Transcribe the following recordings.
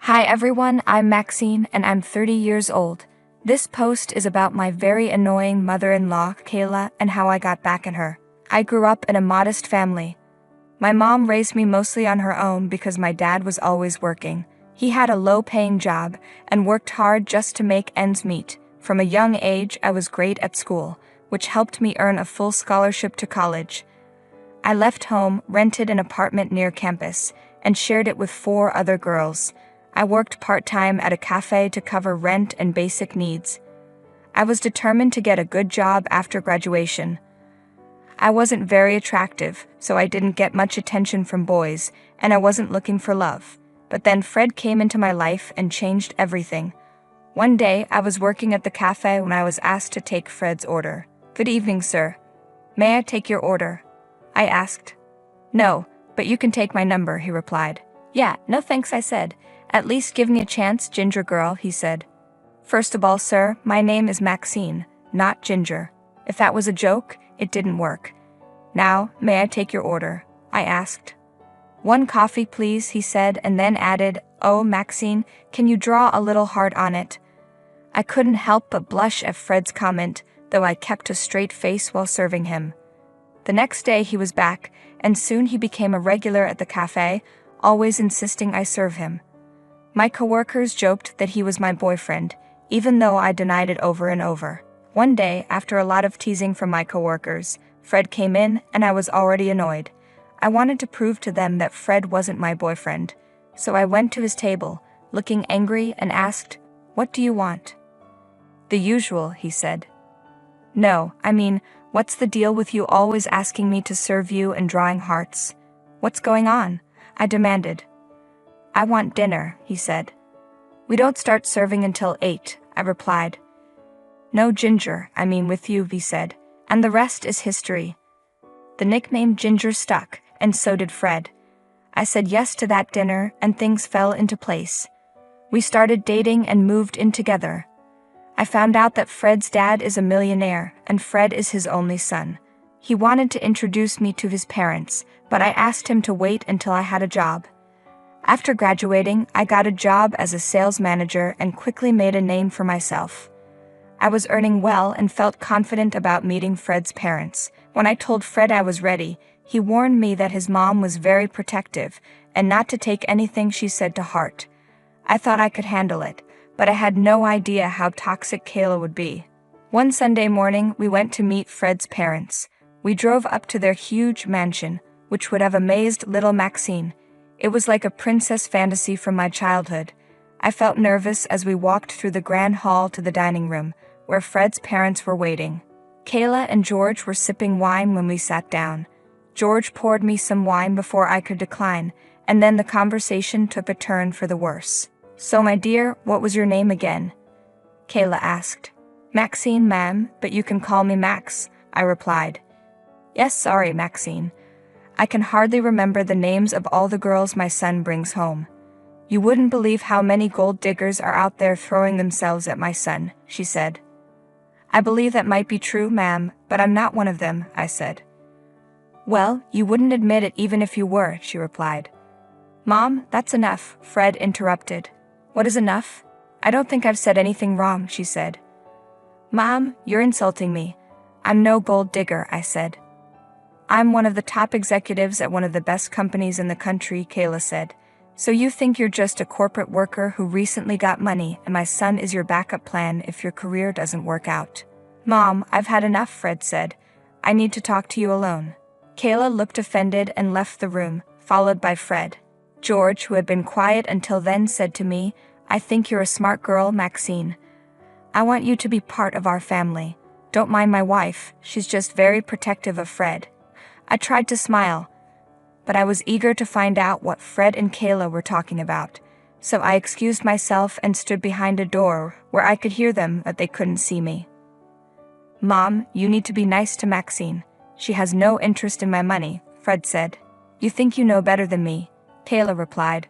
Hi everyone, I'm Maxine and I'm 30 years old. This post is about my very annoying mother-in-law, Kayla, and how I got back at her. I grew up in a modest family. My mom raised me mostly on her own because my dad was always working. He had a low-paying job and worked hard just to make ends meet. From a young age, I was great at school, which helped me earn a full scholarship to college. I left home, rented an apartment near campus, and shared it with 4 other girls. I worked part-time at a cafe to cover rent and basic needs. I was determined to get a good job after graduation. I wasn't very attractive, so I didn't get much attention from boys, and I wasn't looking for love. But then Fred came into my life and changed everything. One day, I was working at the cafe when I was asked to take Fred's order. "Good evening, sir. May I take your order?" I asked. "No, but you can take my number," he replied. "Yeah, no thanks," I said. "At least give me a chance, Ginger girl," he said. "First of all, sir, my name is Maxine, not Ginger. If that was a joke, it didn't work. Now, may I take your order?" I asked. "1 coffee, please," he said, and then added, "Oh, Maxine, can you draw a little heart on it?" I couldn't help but blush at Fred's comment, though I kept a straight face while serving him. The next day he was back, and soon he became a regular at the cafe, always insisting I serve him. My coworkers joked that he was my boyfriend, even though I denied it over and over. One day, after a lot of teasing from my coworkers, Fred came in and I was already annoyed. I wanted to prove to them that Fred wasn't my boyfriend, so I went to his table, looking angry, and asked, "What do you want?" "The usual," he said. "No, I mean, what's the deal with you always asking me to serve you and drawing hearts? What's going on?" I demanded. "I want dinner," he said. "We don't start serving until 8, I replied. "No, Ginger, I mean with you," he said, "and the rest is history." The nickname Ginger stuck, and so did Fred. I said yes to that dinner, and things fell into place. We started dating and moved in together. I found out that Fred's dad is a millionaire, and Fred is his only son. He wanted to introduce me to his parents, but I asked him to wait until I had a job. After graduating, I got a job as a sales manager and quickly made a name for myself. I was earning well and felt confident about meeting Fred's parents. When I told Fred I was ready, he warned me that his mom was very protective and not to take anything she said to heart. I thought I could handle it, but I had no idea how toxic Kayla would be. One Sunday morning, we went to meet Fred's parents. We drove up to their huge mansion, which would have amazed little Maxine. It was like a princess fantasy from my childhood. I felt nervous as we walked through the grand hall to the dining room, where Fred's parents were waiting. Kayla and George were sipping wine when we sat down. George poured me some wine before I could decline, and then the conversation took a turn for the worse. "So my dear, what was your name again?" Kayla asked. "Maxine, ma'am, but you can call me Max," I replied. "Yes, sorry, Maxine. I can hardly remember the names of all the girls my son brings home. You wouldn't believe how many gold diggers are out there throwing themselves at my son," she said. "I believe that might be true, ma'am, but I'm not one of them," I said. "Well, you wouldn't admit it even if you were," she replied. "Mom, that's enough," Fred interrupted. "What is enough? I don't think I've said anything wrong," she said. "Mom, you're insulting me. I'm no gold digger," I said. "I'm one of the top executives at one of the best companies in the country," Kayla said. "So you think you're just a corporate worker who recently got money and my son is your backup plan if your career doesn't work out?" "Mom, I've had enough," Fred said. "I need to talk to you alone." Kayla looked offended and left the room, followed by Fred. George, who had been quiet until then, said to me, "I think you're a smart girl, Maxine. I want you to be part of our family. Don't mind my wife, she's just very protective of Fred." I tried to smile, but I was eager to find out what Fred and Kayla were talking about, so I excused myself and stood behind a door where I could hear them but they couldn't see me. "Mom, you need to be nice to Maxine. She has no interest in my money," Fred said. "You think you know better than me," Kayla replied.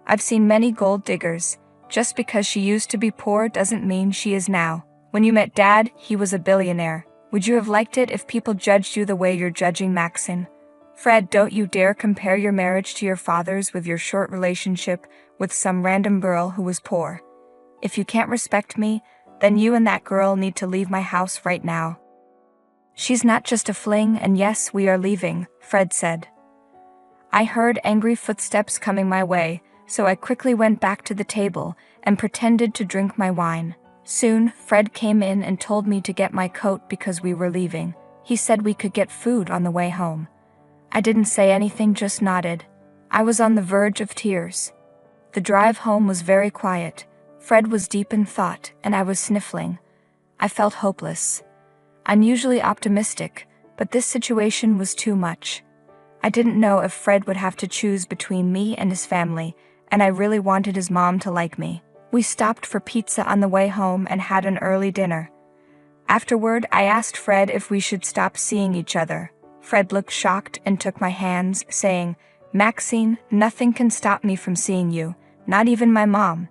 "I've seen many gold diggers. Just because she used to be poor doesn't mean she is now. When you met Dad, he was a billionaire. Would you have liked it if people judged you the way you're judging Maxine? Fred, don't you dare compare your marriage to your father's with your short relationship with some random girl who was poor. If you can't respect me, then you and that girl need to leave my house right now. She's not just a fling, and yes, we are leaving, Fred said. I heard angry footsteps coming my way, so I quickly went back to the table and pretended to drink my wine. Soon, Fred came in and told me to get my coat because we were leaving. He said we could get food on the way home. I didn't say anything, just nodded. I was on the verge of tears. The drive home was very quiet. Fred was deep in thought, and I was sniffling. I felt hopeless. I'm usually optimistic, but this situation was too much. I didn't know if Fred would have to choose between me and his family, and I really wanted his mom to like me. We stopped for pizza on the way home and had an early dinner. Afterward, I asked Fred if we should stop seeing each other. Fred looked shocked and took my hands, saying, "Maxine, nothing can stop me from seeing you, not even my mom.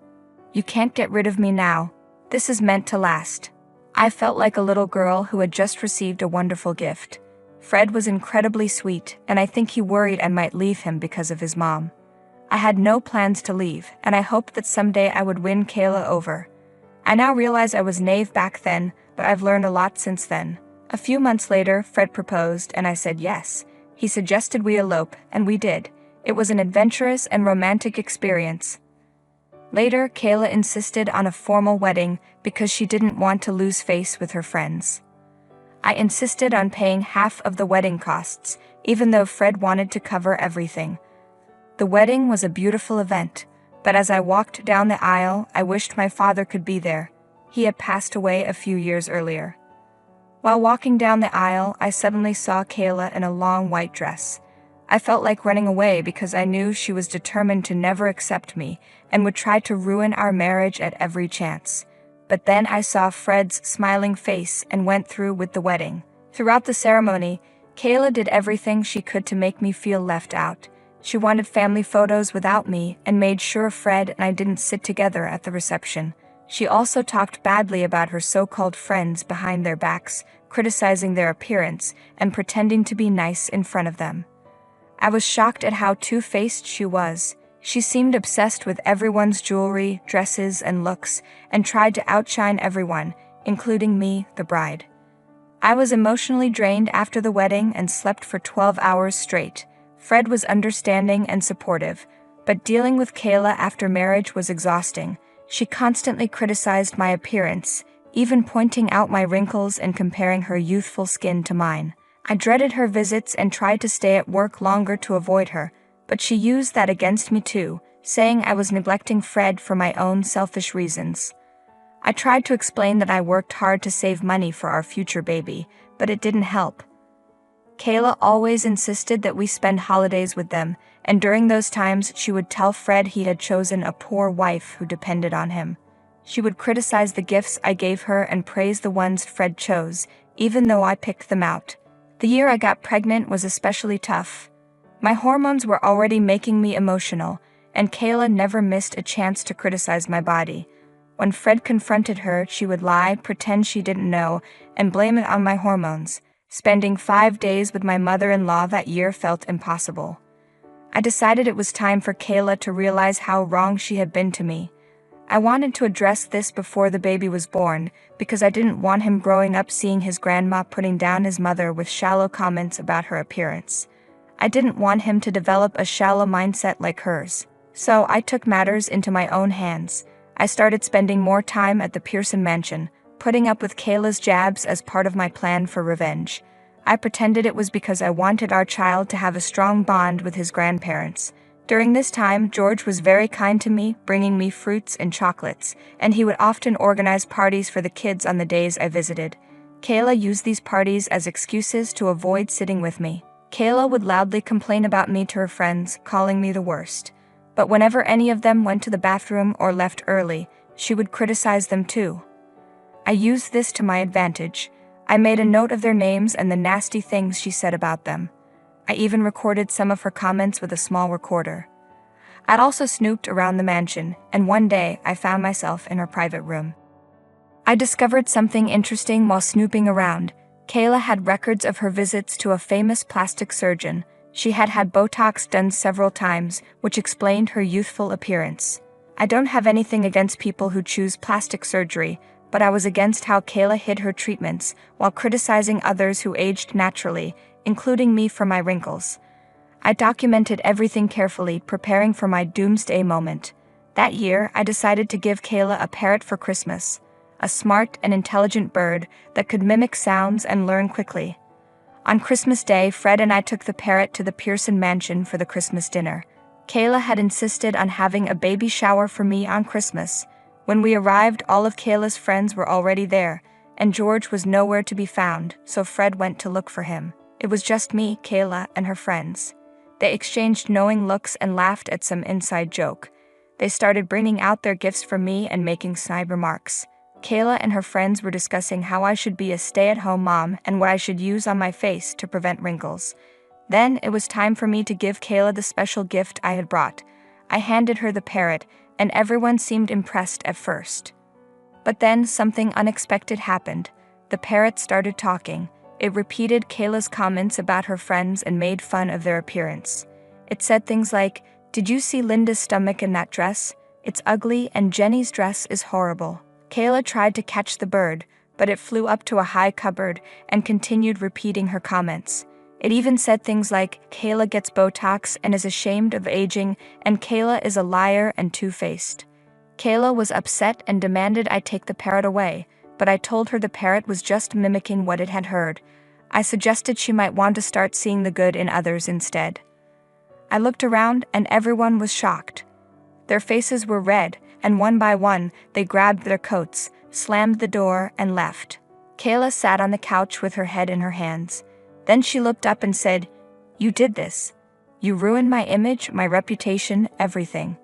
You can't get rid of me now. This is meant to last." I felt like a little girl who had just received a wonderful gift. Fred was incredibly sweet, and I think he worried I might leave him because of his mom. I had no plans to leave, and I hoped that someday I would win Kayla over. I now realize I was naive back then, but I've learned a lot since then. A few months later, Fred proposed, and I said yes. He suggested we elope, and we did. It was an adventurous and romantic experience. Later, Kayla insisted on a formal wedding because she didn't want to lose face with her friends. I insisted on paying half of the wedding costs, even though Fred wanted to cover everything. The wedding was a beautiful event, but as I walked down the aisle, I wished my father could be there. He had passed away a few years earlier. While walking down the aisle, I suddenly saw Kayla in a long white dress. I felt like running away because I knew she was determined to never accept me and would try to ruin our marriage at every chance. But then I saw Fred's smiling face and went through with the wedding. Throughout the ceremony, Kayla did everything she could to make me feel left out. She wanted family photos without me and made sure Fred and I didn't sit together at the reception. She also talked badly about her so-called friends behind their backs, criticizing their appearance and pretending to be nice in front of them. I was shocked at how two-faced she was. She seemed obsessed with everyone's jewelry, dresses, and looks, and tried to outshine everyone, including me, the bride. I was emotionally drained after the wedding and slept for 12 hours straight. Fred was understanding and supportive, but dealing with Kayla after marriage was exhausting. She constantly criticized my appearance, even pointing out my wrinkles and comparing her youthful skin to mine. I dreaded her visits and tried to stay at work longer to avoid her, but she used that against me too, saying I was neglecting Fred for my own selfish reasons. I tried to explain that I worked hard to save money for our future baby, but it didn't help. Kayla always insisted that we spend holidays with them, and during those times she would tell Fred he had chosen a poor wife who depended on him. She would criticize the gifts I gave her and praise the ones Fred chose, even though I picked them out. The year I got pregnant was especially tough. My hormones were already making me emotional, and Kayla never missed a chance to criticize my body. When Fred confronted her, she would lie, pretend she didn't know, and blame it on my hormones. Spending 5 days with my mother-in-law that year felt impossible. I decided it was time for Kayla to realize how wrong she had been to me. I wanted to address this before the baby was born, because I didn't want him growing up seeing his grandma putting down his mother with shallow comments about her appearance. I didn't want him to develop a shallow mindset like hers. So I took matters into my own hands. I started spending more time at the Pearson mansion, putting up with Kayla's jabs as part of my plan for revenge. I pretended it was because I wanted our child to have a strong bond with his grandparents. During this time, George was very kind to me, bringing me fruits and chocolates, and he would often organize parties for the kids on the days I visited. Kayla used these parties as excuses to avoid sitting with me. Kayla would loudly complain about me to her friends, calling me the worst. But whenever any of them went to the bathroom or left early, she would criticize them too. I used this to my advantage. I made a note of their names and the nasty things she said about them. I even recorded some of her comments with a small recorder. I'd also snooped around the mansion, and one day I found myself in her private room. I discovered something interesting while snooping around. Kayla had records of her visits to a famous plastic surgeon. She had had Botox done several times, which explained her youthful appearance. I don't have anything against people who choose plastic surgery, but I was against how Kayla hid her treatments while criticizing others who aged naturally, including me for my wrinkles. I documented everything carefully, preparing for my doomsday moment. That year, I decided to give Kayla a parrot for Christmas, a smart and intelligent bird that could mimic sounds and learn quickly. On Christmas Day, Fred and I took the parrot to the Pearson mansion for the Christmas dinner. Kayla had insisted on having a baby shower for me on Christmas. When we arrived, all of Kayla's friends were already there, and George was nowhere to be found, so Fred went to look for him. It was just me, Kayla, and her friends. They exchanged knowing looks and laughed at some inside joke. They started bringing out their gifts for me and making snide remarks. Kayla and her friends were discussing how I should be a stay-at-home mom and what I should use on my face to prevent wrinkles. Then it was time for me to give Kayla the special gift I had brought. I handed her the parrot, and everyone seemed impressed at first. But then something unexpected happened. The parrot started talking. It repeated Kayla's comments about her friends and made fun of their appearance. It said things like, "Did you see Linda's stomach in that dress? It's ugly, and Jenny's dress is horrible." Kayla tried to catch the bird, but it flew up to a high cupboard and continued repeating her comments. It even said things like, "Kayla gets Botox and is ashamed of aging, and Kayla is a liar and two-faced." Kayla was upset and demanded I take the parrot away, but I told her the parrot was just mimicking what it had heard. I suggested she might want to start seeing the good in others instead. I looked around and everyone was shocked. Their faces were red, and one by one, they grabbed their coats, slammed the door, and left. Kayla sat on the couch with her head in her hands. Then she looked up and said, "You did this. You ruined my image, my reputation, everything.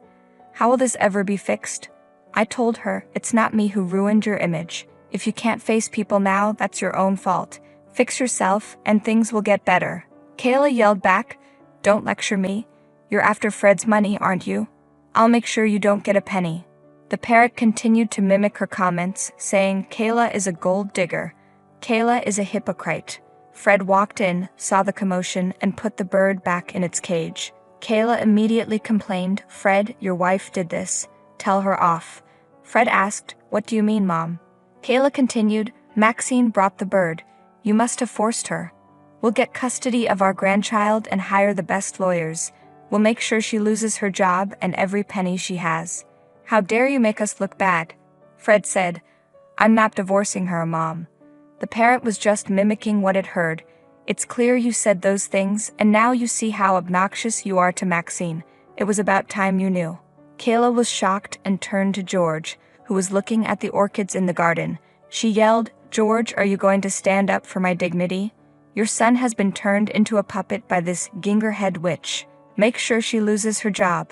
How will this ever be fixed?" I told her, "It's not me who ruined your image. If you can't face people now, that's your own fault. Fix yourself, and things will get better." Kayla yelled back, "Don't lecture me. You're after Fred's money, aren't you? I'll make sure you don't get a penny." The parrot continued to mimic her comments, saying, "Kayla is a gold digger. Kayla is a hypocrite." Fred walked in, saw the commotion, and put the bird back in its cage. Kayla immediately complained, "Fred, your wife did this. Tell her off." Fred asked, "What do you mean, Mom?" Kayla continued, "Maxine brought the bird. You must have forced her. We'll get custody of our grandchild and hire the best lawyers. We'll make sure she loses her job and every penny she has." "How dare you make us look bad?" Fred said. "I'm not divorcing her, Mom. The parrot was just mimicking what it heard. It's clear you said those things, and now you see how obnoxious you are to Maxine. It was about time you knew." Kayla was shocked and turned to George, who was looking at the orchids in the garden. She yelled, "George, are you going to stand up for my dignity? Your son has been turned into a puppet by this gingerhead witch. Make sure she loses her job."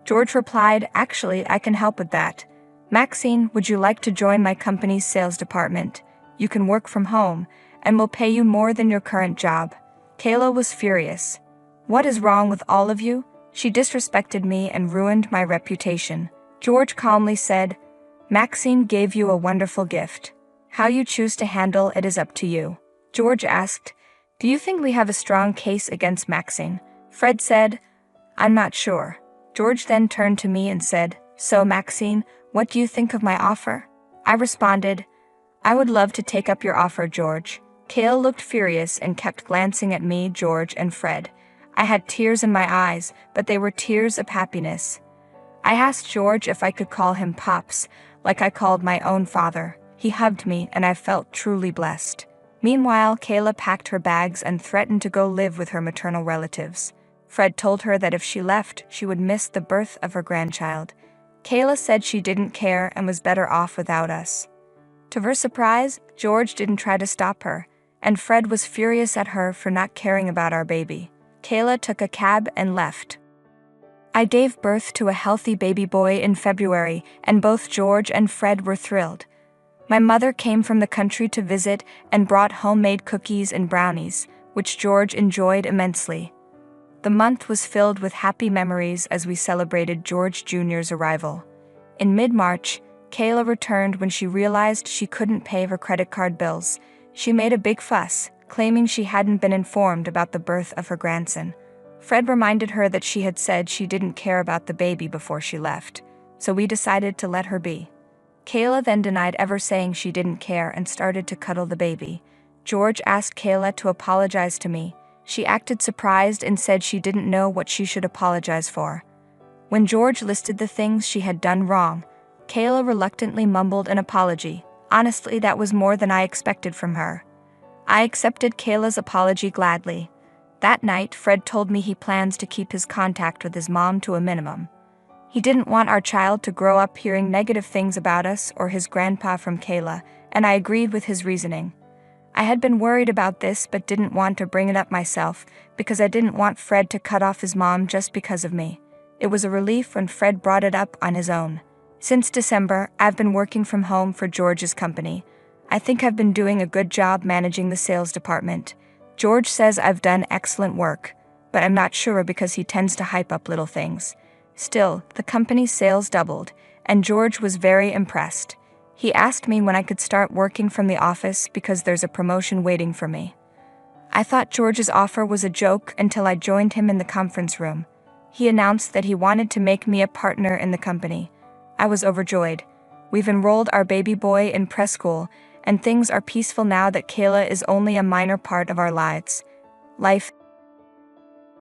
George replied, "Actually, I can help with that. Maxine, would you like to join my company's sales department? You can work from home, and we'll pay you more than your current job." Kayla was furious. "What is wrong with all of you? She disrespected me and ruined my reputation." George calmly said, "Maxine gave you a wonderful gift. How you choose to handle it is up to you." George asked, "Do you think we have a strong case against Maxine?" Fred said, "I'm not sure." George then turned to me and said, "So Maxine, what do you think of my offer?" I responded, "I would love to take up your offer, George." Kayla looked furious and kept glancing at me, George, and Fred. I had tears in my eyes, but they were tears of happiness. I asked George if I could call him Pops, like I called my own father. He hugged me, and I felt truly blessed. Meanwhile, Kayla packed her bags and threatened to go live with her maternal relatives. Fred told her that if she left, she would miss the birth of her grandchild. Kayla said she didn't care and was better off without us. To her surprise, George didn't try to stop her, and Fred was furious at her for not caring about our baby. Kayla took a cab and left. I gave birth to a healthy baby boy in February, and both George and Fred were thrilled. My mother came from the country to visit and brought homemade cookies and brownies, which George enjoyed immensely. The month was filled with happy memories as we celebrated George Jr.'s arrival. In mid-March, Kayla returned when she realized she couldn't pay her credit card bills. She made a big fuss, claiming she hadn't been informed about the birth of her grandson. Fred reminded her that she had said she didn't care about the baby before she left, so we decided to let her be. Kayla then denied ever saying she didn't care and started to cuddle the baby. George asked Kayla to apologize to me. She acted surprised and said she didn't know what she should apologize for. When George listed the things she had done wrong, Kayla reluctantly mumbled an apology. Honestly, that was more than I expected from her. I accepted Kayla's apology gladly. That night, Fred told me he plans to keep his contact with his mom to a minimum. He didn't want our child to grow up hearing negative things about us or his grandpa from Kayla, and I agreed with his reasoning. I had been worried about this but didn't want to bring it up myself because I didn't want Fred to cut off his mom just because of me. It was a relief when Fred brought it up on his own. Since December, I've been working from home for George's company. I think I've been doing a good job managing the sales department. George says I've done excellent work, but I'm not sure because he tends to hype up little things. Still, the company's sales doubled, and George was very impressed. He asked me when I could start working from the office because there's a promotion waiting for me. I thought George's offer was a joke until I joined him in the conference room. He announced that he wanted to make me a partner in the company. I was overjoyed. We've enrolled our baby boy in preschool, and things are peaceful now that Kayla is only a minor part of our lives. Life